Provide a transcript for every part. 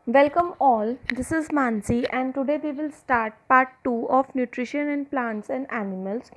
Welcome all, this is Mansi and today we will start part 2 of nutrition in plants and animals.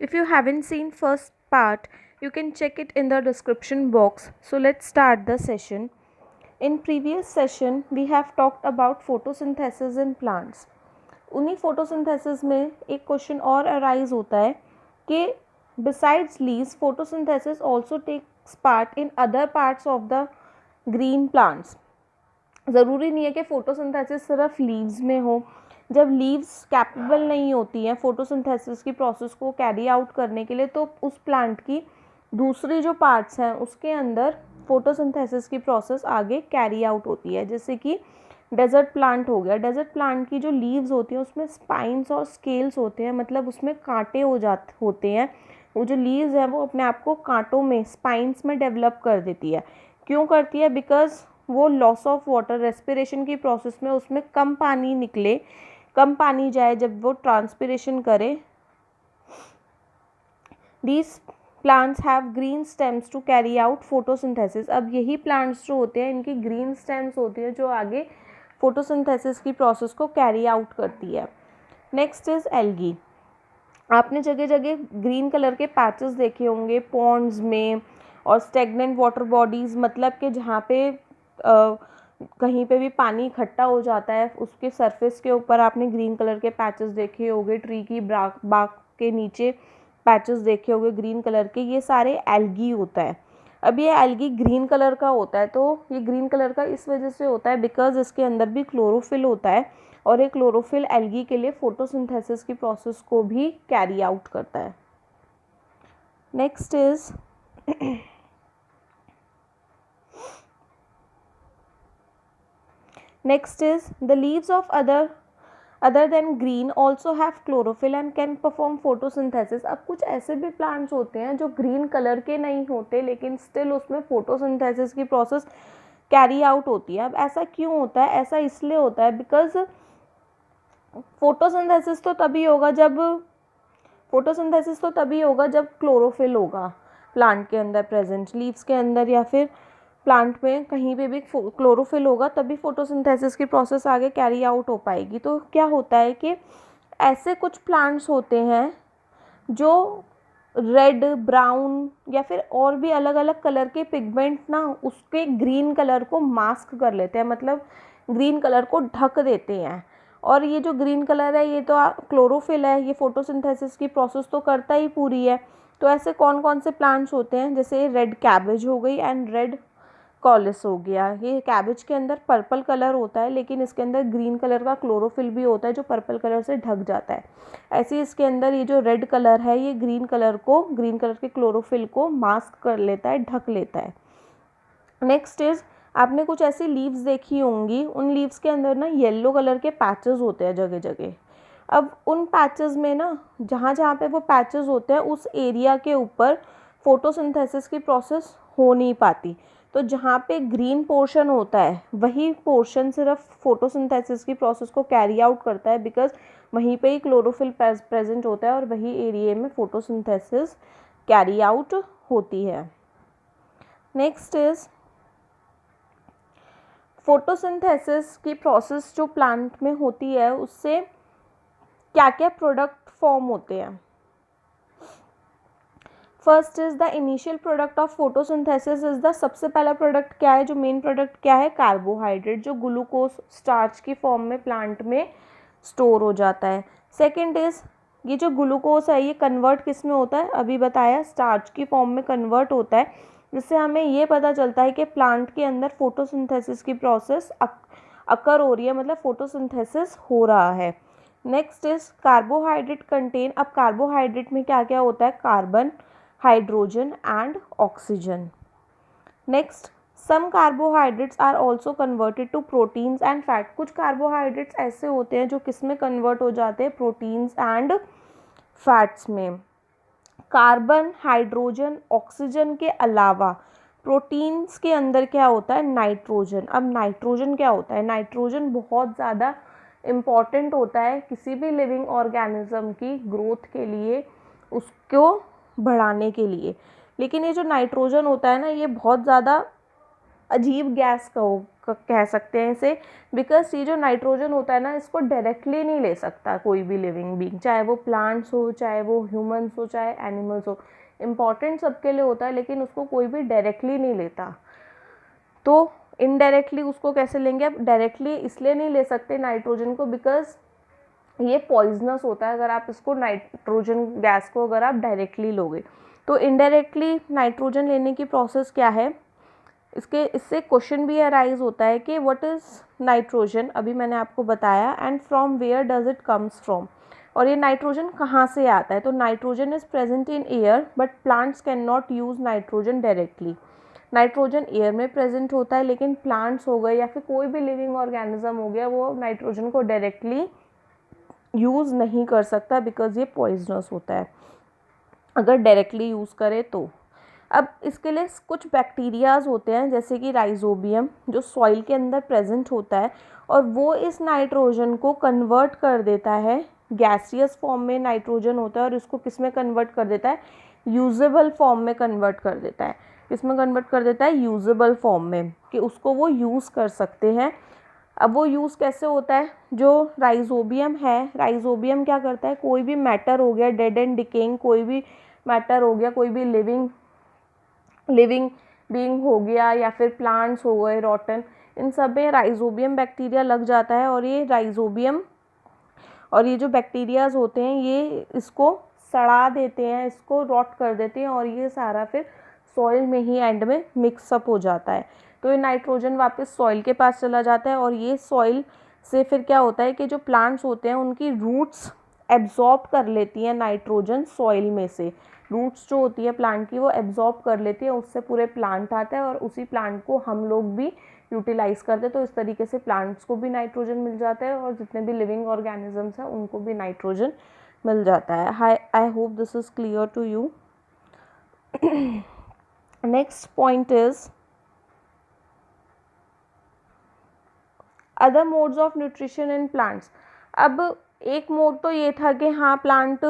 If you haven't seen first part, you can check it in the description box. So let's start the session. In previous session, we have talked about photosynthesis in plants. उन्हीं photosynthesis में एक question और arise होता है कि besides leaves, photosynthesis also takes part in other parts of the green plants. ज़रूरी नहीं है कि फ़ोटोसिंथेसिस सिर्फ लीव्स में हो. जब लीव्स कैपेबल नहीं होती हैं फ़ोटोसिंथेसिस की प्रोसेस को कैरी आउट करने के लिए, तो उस प्लांट की दूसरी जो पार्ट्स हैं उसके अंदर फ़ोटोसिंथेसिस की प्रोसेस आगे कैरी आउट होती है. जैसे कि डेजर्ट प्लांट हो गया. डेजर्ट प्लांट की जो लीव्स होती हैं उसमें स्पाइंस और स्केल्स होते हैं, मतलब उसमें कांटे होते हैं. वो जो लीव्स हैं वो अपने आप को कांटों में, स्पाइंस में डेवलप कर देती है. क्यों करती है? बिकॉज वो लॉस ऑफ वाटर, रेस्पिरेशन की प्रोसेस में उसमें कम पानी निकले, कम पानी जाए जब वो ट्रांसपिरेशन करे. These plants have green stems to carry out photosynthesis. अब यही प्लांट्स जो होते हैं इनकी ग्रीन स्टेम्स होती है जो आगे फोटोसिंथेसिस की प्रोसेस को कैरी आउट करती है. Next is algae. आपने जगह जगह ग्रीन कलर के पैचेस देखे होंगे पॉन्ड्स में और स्टेगनेंट वाटर बॉडीज़, मतलब कि जहाँ पे कहीं पे भी पानी इकट्ठा हो जाता है उसके सरफेस के ऊपर आपने ग्रीन कलर के पैचेस देखे होंगे. ट्री की बाग के नीचे पैचेस देखे होंगे ग्रीन कलर के. ये सारे एल्गी होता है. अब ये एल्गी ग्रीन कलर का होता है, तो ये ग्रीन कलर का इस वजह से होता है बिकॉज इसके अंदर भी क्लोरोफिल होता है और ये क्लोरोफिल एल्गी के लिए फोटोसिंथेसिस की प्रोसेस को भी कैरी आउट करता है. Next is Next is the leaves of other than green also have chlorophyll and can perform photosynthesis. अब कुछ ऐसे भी प्लांट्स होते हैं जो ग्रीन कलर के नहीं होते लेकिन स्टिल उसमें फोटोसिंथेसिस की प्रोसेस कैरी आउट होती है. अब ऐसा क्यों होता है? ऐसा इसलिए होता है बिकॉज फोटोसिंथेसिस तो तभी होगा जब क्लोरोफिल होगा प्लांट के अंदर प्रेजेंट. लीव्स के अंदर या फिर प्लांट में कहीं पे भी क्लोरोफिल होगा तभी फोटोसिंथेसिस की प्रोसेस आगे कैरी आउट हो पाएगी. तो क्या होता है कि ऐसे कुछ प्लांट्स होते हैं जो रेड, ब्राउन या फिर और भी अलग अलग कलर के पिगमेंट ना उसके ग्रीन कलर को मास्क कर लेते हैं, मतलब ग्रीन कलर को ढक देते हैं. और ये जो ग्रीन कलर है ये तो क्लोरोफिल है, ये फोटोसिंथेसिस की प्रोसेस तो करता ही पूरी है. तो ऐसे कौन कौन से प्लांट्स होते हैं? जैसे रेड कैबेज हो गई एंड रेड कॉलिस हो गया. ये कैबेज के अंदर पर्पल कलर होता है लेकिन इसके अंदर ग्रीन कलर का क्लोरोफिल भी होता है जो पर्पल कलर से ढक जाता है. ऐसे इसके अंदर ये जो रेड कलर है ये ग्रीन कलर के क्लोरोफिल को मास्क कर लेता है, ढक लेता है. नेक्स्ट इज आपने कुछ ऐसी लीव्स देखी होंगी, उन लीव्स के अंदर ना येलो कलर के पैचेस होते हैं जगह जगह. अब उन पैचेस में ना जहाँ जहाँ पे वो पैचेस होते हैं उस एरिया के ऊपर फोटोसिंथेसिस की प्रोसेस हो नहीं पाती. तो जहाँ पे ग्रीन पोर्शन होता है वही पोर्शन सिर्फ फोटोसिंथेसिस की प्रोसेस को कैरी आउट करता है बिकॉज वहीं पे ही क्लोरोफिल प्रेजेंट होता है और वही एरिया में फोटोसिंथेसिस कैरी आउट होती है. नेक्स्ट इज फोटोसिंथेसिस की प्रोसेस जो प्लांट में होती है उससे क्या क्या प्रोडक्ट फॉर्म होते हैं. First is the initial product of photosynthesis is the, सबसे पहला प्रोडक्ट क्या है, जो मेन प्रोडक्ट क्या है? कार्बोहाइड्रेट, जो ग्लूकोज स्टार्च की फॉर्म में प्लांट में स्टोर हो जाता है. सेकेंड इज ये जो ग्लूकोज है ये कन्वर्ट किस में होता है? अभी बताया, स्टार्च की फॉर्म में कन्वर्ट होता है, जिससे हमें ये पता चलता है कि प्लांट के अंदर फोटोसिंथेसिस की प्रोसेस अकर हो रही है, मतलब फोटोसिंथेसिस हो रहा है. Next is carbohydrate content. अब कार्बोहाइड्रेट में क्या क्या होता है? Carbon, hydrogen and oxygen. Next, some carbohydrates are also converted to proteins and fat. कुछ कार्बोहाइड्रेट्स ऐसे होते हैं जो किस में कन्वर्ट हो जाते हैं? प्रोटीन्स एंड फैट्स में. कार्बन, हाइड्रोजन, ऑक्सीजन के अलावा प्रोटीन्स के अंदर क्या होता है? नाइट्रोजन. अब नाइट्रोजन क्या होता है? नाइट्रोजन बहुत ज़्यादा इम्पॉर्टेंट होता है किसी भी लिविंग ऑर्गेनिज्म की ग्रोथ के लिए, उसको बढ़ाने के लिए. लेकिन ये जो नाइट्रोजन होता है ना ये बहुत ज़्यादा अजीब गैस कह सकते हैं इसे, बिकॉज ये जो नाइट्रोजन होता है ना, इसको डायरेक्टली नहीं ले सकता कोई भी लिविंग बीइंग, चाहे वो प्लांट्स हो, चाहे वो ह्यूमंस हो, चाहे एनिमल्स हो। इम्पॉर्टेंट सबके लिए होता है, लेकिन उसको कोई भी डायरेक्टली नहीं लेता। तो इनडायरेक्टली उसको कैसे लेंगे? अब डायरेक्टली इसलिए नहीं ले सकते नाइट्रोजन को, बिकॉज ये पॉइजनस होता है अगर आप इसको नाइट्रोजन गैस को अगर आप डायरेक्टली लोगे। तो इनडायरेक्टली नाइट्रोजन लेने की प्रोसेस क्या है? इससे क्वेश्चन भी अराइज होता है कि व्हाट इज़ नाइट्रोजन, अभी मैंने आपको बताया, and from where does it comes from, और ये नाइट्रोजन कहाँ से आता है। तो nitrogen is present in air but plants can not use nitrogen directly. Nitrogen air में प्रेजेंट होता है, लेकिन प्लांट्स हो गए या फिर कोई भी लिविंग ऑर्गेनिज्म हो गया, वो नाइट्रोजन को डायरेक्टली यूज़ नहीं कर सकता, बिकॉज ये पॉइजनस होता है अगर डायरेक्टली यूज़ करे तो। अब इसके लिए कुछ बैक्टीरियाज होते हैं, जैसे कि राइजोबियम, जो सॉइल के अंदर प्रेजेंट होता है, और वो इस नाइट्रोजन को कन्वर्ट कर देता है। गैसियस फॉर्म में नाइट्रोजन होता है, और इसको किस में कन्वर्ट कर देता है? यूजेबल फॉर्म में कन्वर्ट कर देता है। किसमें कन्वर्ट कर देता है? यूजेबल फॉर्म में, कि उसको वो यूज़ कर सकते हैं। अब वो यूज़ कैसे होता है? जो राइजोबियम है, राइजोबियम क्या करता है? कोई भी मैटर हो गया, डेड एंड डिकेइंग कोई भी मैटर हो गया, कोई भी लिविंग बीइंग हो गया, या फिर प्लांट्स हो गए रॉटन, इन सब में राइजोबियम बैक्टीरिया लग जाता है, और ये राइजोबियम और ये जो बैक्टीरियाज होते हैं, ये इसको सड़ा देते हैं, इसको रॉट कर देते हैं, और ये सारा फिर सॉइल में ही एंड में मिक्सअप हो जाता है। तो ये नाइट्रोजन वापस सॉइल के पास चला जाता है, और ये सॉइल से फिर क्या होता है कि जो प्लांट्स होते हैं उनकी रूट्स एब्जॉर्ब कर लेती हैं नाइट्रोजन सॉइल में से। रूट्स जो होती है प्लांट की, वो एब्जॉर्ब कर लेती है, उससे पूरे प्लांट आता है, और उसी प्लांट को हम लोग भी यूटिलाइज करते हैं। तो इस तरीके से प्लांट्स को भी नाइट्रोजन मिल जाता है, और जितने भी लिविंग ऑर्गेनिजम्स हैं उनको भी नाइट्रोजन मिल जाता है। I hope this is clear to you. Next point is other modes of nutrition in plants. अब एक मोड तो ये था कि हाँ, प्लांट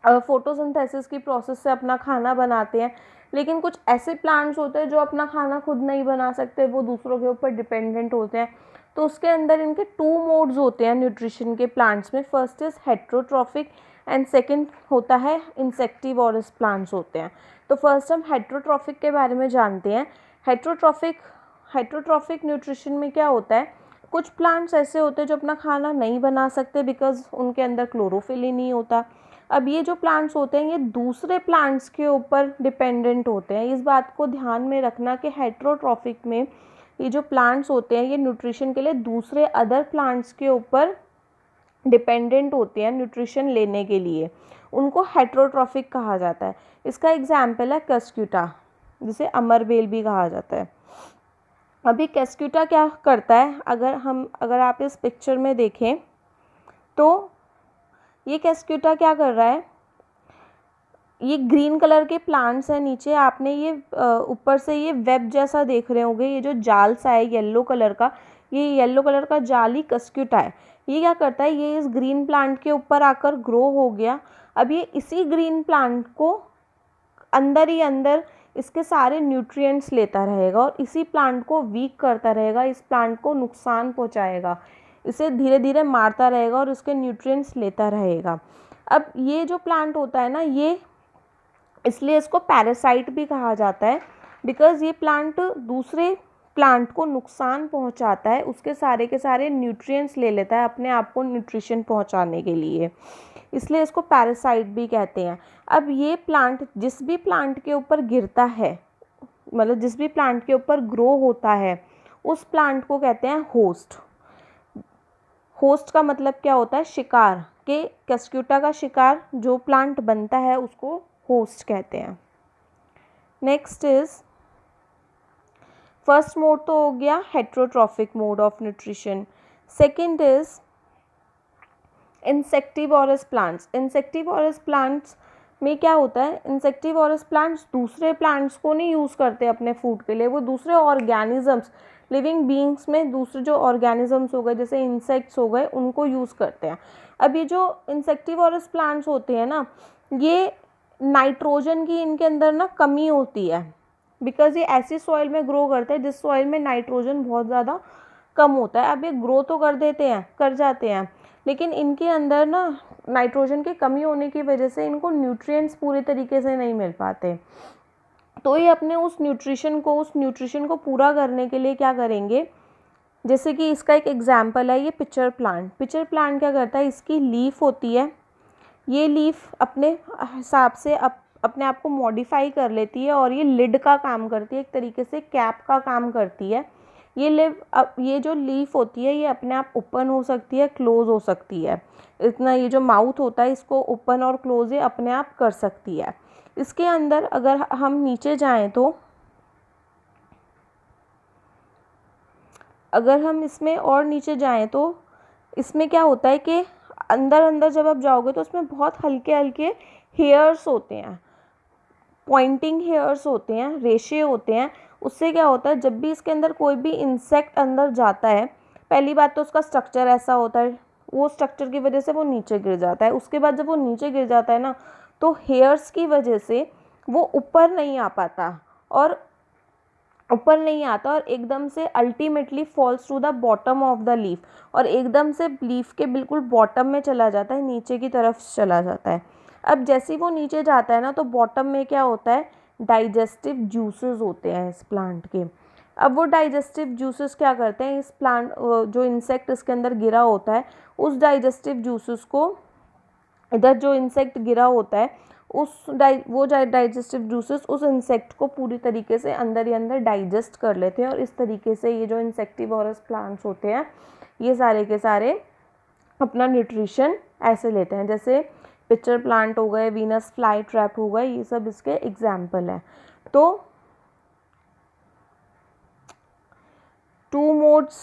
फोटोसिंथेसिस की प्रोसेस से अपना खाना बनाते हैं, लेकिन कुछ ऐसे प्लांट्स होते हैं जो अपना खाना खुद नहीं बना सकते, वो दूसरों के ऊपर डिपेंडेंट होते हैं। तो उसके अंदर इनके 2 मोड्स होते हैं न्यूट्रिशन के प्लांट्स में। First is heterotrophic and second होता है इंसेक्टिवोरस प्लांट्स होते हैं। तो फर्स्ट हम हेट्रोट्रॉफिक के बारे में जानते हैं। हेट्रोट्रॉफिक न्यूट्रिशन में क्या होता है? कुछ प्लांट्स ऐसे होते हैं जो अपना खाना नहीं बना सकते, बिकॉज उनके अंदर क्लोरोफिल ही नहीं होता। अब ये जो प्लांट्स होते हैं, ये दूसरे प्लांट्स के ऊपर डिपेंडेंट होते हैं। इस बात को ध्यान में रखना कि हेट्रोट्रॉफिक में ये जो प्लांट्स होते हैं, ये न्यूट्रिशन के लिए दूसरे अदर प्लांट्स के ऊपर डिपेंडेंट होते हैं न्यूट्रिशन लेने के लिए। उनको हेट्रोट्रॉफिक कहा जाता है। इसका एग्जाम्पल है कस्क्यूटा, जिसे अमरबेल भी कहा जाता है। अभी कस्क्यूटा क्या करता है? अगर आप इस पिक्चर में देखें तो ये कस्क्यूटा क्या कर रहा है? ये ग्रीन कलर के प्लांट्स हैं नीचे, आपने ये ऊपर से ये वेब जैसा देख रहे होंगे, ये जो जाल सा है येलो कलर का, ये येलो कलर का जाल ही कस्क्यूटा है। ये क्या करता है? ये इस ग्रीन प्लांट के ऊपर आकर ग्रो हो गया। अब ये इसी ग्रीन प्लांट को अंदर ही अंदर इसके सारे न्यूट्रिएंट्स लेता रहेगा, और इसी प्लांट को वीक करता रहेगा, इस प्लांट को नुकसान पहुंचाएगा, इसे धीरे धीरे मारता रहेगा और उसके न्यूट्रिएंट्स लेता रहेगा। अब ये जो प्लांट होता है ना, ये इसलिए इसको पैरासाइट भी कहा जाता है, बिकॉज ये प्लांट दूसरे प्लांट को नुकसान पहुंचाता है, उसके सारे के सारे न्यूट्रिएंट्स ले लेता है अपने आप को न्यूट्रिशन पहुंचाने के लिए, इसलिए इसको पैरासाइट भी कहते हैं। अब ये प्लांट जिस भी प्लांट के ऊपर गिरता है, मतलब जिस भी प्लांट के ऊपर ग्रो होता है, उस प्लांट को कहते हैं होस्ट। होस्ट का मतलब क्या होता है? शिकार। के कस्क्यूटा का शिकार जो प्लांट बनता है उसको होस्ट कहते हैं। नेक्स्ट इज फर्स्ट मोड तो हो गया heterotrophic mode of nutrition. Second is insectivorous plants. Insectivorous plants में क्या होता है? इंसेक्टिवोरस प्लांट्स दूसरे प्लांट्स को नहीं यूज़ करते अपने फूड के लिए, वो दूसरे ऑर्गेनिजम्स, लिविंग बीइंग्स में दूसरे जो ऑर्गेनिजम्स हो गए, जैसे इंसेक्ट्स हो गए, उनको यूज़ करते हैं। अब ये जो इंसेक्टिवोरस प्लांट्स होते हैं ना, ये नाइट्रोजन की इनके अंदर ना कमी होती है, बिकॉज ये ऐसी सॉइल में ग्रो करता है जिस सॉइल में नाइट्रोजन बहुत ज़्यादा कम होता है। अब ये ग्रो तो कर जाते हैं, लेकिन इनके अंदर ना नाइट्रोजन की कमी होने की वजह से इनको न्यूट्रिएंट्स पूरे तरीके से नहीं मिल पाते। तो ये अपने उस न्यूट्रिशन को पूरा करने के लिए क्या करेंगे, जैसे कि इसका एक एग्जाम्पल है ये पिचर प्लांट। पिचर प्लांट क्या करता है, इसकी लीफ होती है, ये लीफ अपने हिसाब से अपने आप को मॉडिफाई कर लेती है और ये लिड का काम करती है, एक तरीके से कैप का काम करती है। ये जो लीफ होती है ये अपने आप ओपन हो सकती है, क्लोज हो सकती है। इतना ये जो माउथ होता है इसको ओपन और क्लोज ये अपने आप कर सकती है। इसके अंदर अगर हम नीचे जाएं तो अगर हम इसमें और नीचे जाएं तो इसमें क्या होता है कि अंदर जब आप जाओगे तो उसमें बहुत हल्के हल्के हेयर्स होते हैं, पॉइंटिंग हेयर्स होते हैं, रेशे होते हैं। उससे क्या होता है, जब भी इसके अंदर कोई भी इंसेक्ट अंदर जाता है, पहली बात तो उसका स्ट्रक्चर ऐसा होता है, वो स्ट्रक्चर की वजह से वो नीचे गिर जाता है। उसके बाद जब वो नीचे गिर जाता है ना, तो हेयर्स की वजह से वो ऊपर नहीं आ पाता और एकदम से ultimately falls to the bottom of the leaf, और एकदम से लीफ के बिल्कुल बॉटम में चला जाता है, नीचे की तरफ चला जाता है। अब जैसे ही वो नीचे जाता है ना, तो बॉटम में क्या होता है, डाइजेस्टिव जूसेस होते हैं इस प्लांट के। अब वो डाइजेस्टिव जूसेस क्या करते हैं, इस प्लांट जो इंसेक्ट इसके अंदर गिरा होता है उस डाइजेस्टिव जूसेस को, इधर जो इंसेक्ट गिरा होता है वो डाइजेस्टिव जूसेस उस इंसेक्ट को पूरी तरीके से अंदर ही अंदर डाइजेस्ट कर लेते हैं। और इस तरीके से ये जो इंसेक्टिवोरस प्लांट्स होते हैं ये सारे के सारे अपना न्यूट्रिशन ऐसे लेते हैं। जैसे पिचर प्लांट हो गए, वीनस फ्लाई ट्रैप हो गए, ये सब इसके एग्जाम्पल हैं। तो 2 मोड्स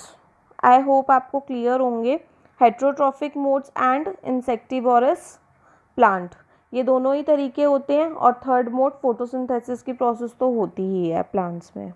आई होप आपको क्लियर होंगे, heterotrophic modes and insectivorous plant, ये दोनों ही तरीके होते हैं। और थर्ड मोड फोटोसिंथेसिस की प्रोसेस तो होती ही है प्लांट्स में।